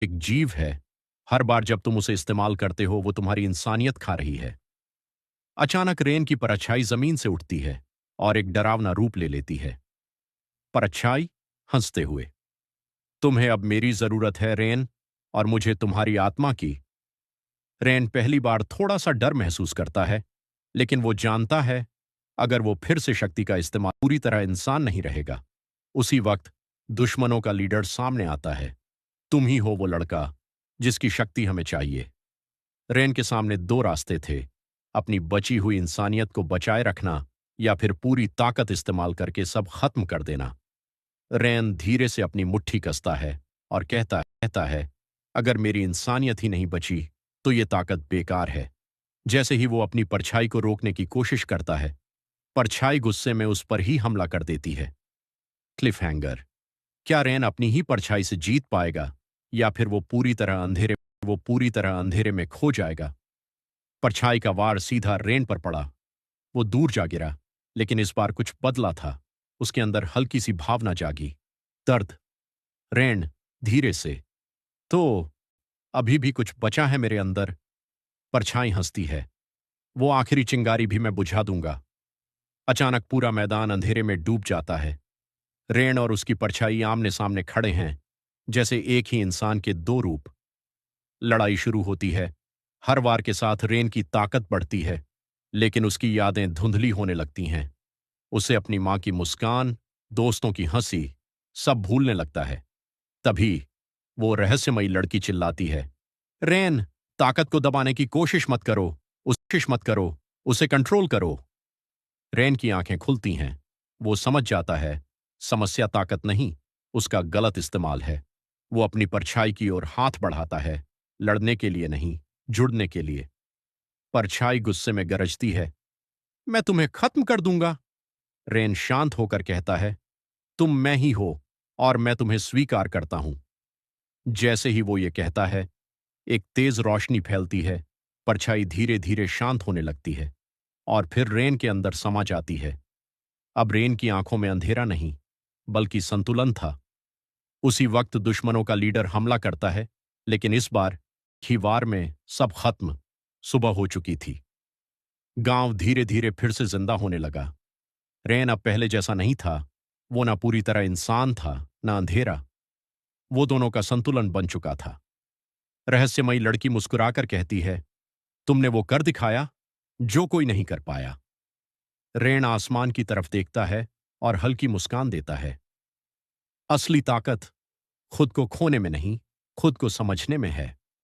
एक जीव है। हर बार जब तुम उसे इस्तेमाल करते हो वो तुम्हारी इंसानियत खा रही है। अचानक रेन की परछाई जमीन से उठती है और एक डरावना रूप ले लेती है। परछाई हंसते हुए, तुम्हें अब मेरी जरूरत है रेन, और मुझे तुम्हारी आत्मा की। रेन पहली बार थोड़ा सा डर महसूस करता है, लेकिन वो जानता है अगर वो फिर से शक्ति का इस्तेमाल पूरी तरह इंसान नहीं रहेगा। उसी वक्त दुश्मनों का लीडर सामने आता है। तुम ही हो वो लड़का जिसकी शक्ति हमें चाहिए। रेन के सामने दो रास्ते थे, अपनी बची हुई इंसानियत को बचाए रखना या फिर पूरी ताकत इस्तेमाल करके सब खत्म कर देना। रेन धीरे से अपनी मुट्ठी कसता है और कहता है, अगर मेरी इंसानियत ही नहीं बची तो ये ताकत बेकार है। जैसे ही वो अपनी परछाई को रोकने की कोशिश करता है, परछाई गुस्से में उस पर ही हमला कर देती है। Cliff hanger. क्या रेन अपनी ही परछाई से जीत पाएगा या फिर वो पूरी तरह अंधेरे में खो जाएगा? परछाई का वार सीधा रेन पर पड़ा। वो दूर जा गिरा, लेकिन इस बार कुछ बदला था। उसके अंदर हल्की सी भावना जागी, दर्द। रेन धीरे से, तो अभी भी कुछ बचा है मेरे अंदर। परछाई हंसती है, वो आखिरी चिंगारी भी मैं बुझा दूंगा। अचानक पूरा मैदान अंधेरे में डूब जाता है। रेन और उसकी परछाई आमने सामने खड़े हैं, जैसे एक ही इंसान के दो रूप। लड़ाई शुरू होती है। हर वार के साथ रेन की ताकत बढ़ती है, लेकिन उसकी यादें धुंधली होने लगती हैं। उसे अपनी मां की मुस्कान, दोस्तों की हंसी, सब भूलने लगता है। तभी वो रहस्यमयी लड़की चिल्लाती है, रेन, ताकत को दबाने की कोशिश मत करो, उसे कंट्रोल करो। रेन की आंखें खुलती हैं। वो समझ जाता है, समस्या ताकत नहीं, उसका गलत इस्तेमाल है। वो अपनी परछाई की ओर हाथ बढ़ाता है, लड़ने के लिए नहीं, जुड़ने के लिए। परछाई गुस्से में गरजती है, मैं तुम्हें खत्म कर दूंगा। रेन शांत होकर कहता है, तुम मैं ही हो और मैं तुम्हें स्वीकार करता हूं। जैसे ही वो ये कहता है, एक तेज रोशनी फैलती है। परछाई धीरे धीरे शांत होने लगती है और फिर रेन के अंदर समा जाती है। अब रेन की आंखों में अंधेरा नहीं, बल्कि संतुलन था। उसी वक्त दुश्मनों का लीडर हमला करता है, लेकिन इस बार की वार में सब खत्म। सुबह हो चुकी थी। गांव धीरे धीरे फिर से जिंदा होने लगा। रेन अब पहले जैसा नहीं था। वो ना पूरी तरह इंसान था, ना अंधेरा। वो दोनों का संतुलन बन चुका था। रहस्यमयी लड़की मुस्कुराकर कहती है, तुमने वो कर दिखाया जो कोई नहीं कर पाया। रेन आसमान की तरफ देखता है और हल्की मुस्कान देता है। असली ताकत खुद को खोने में नहीं, खुद को समझने में है।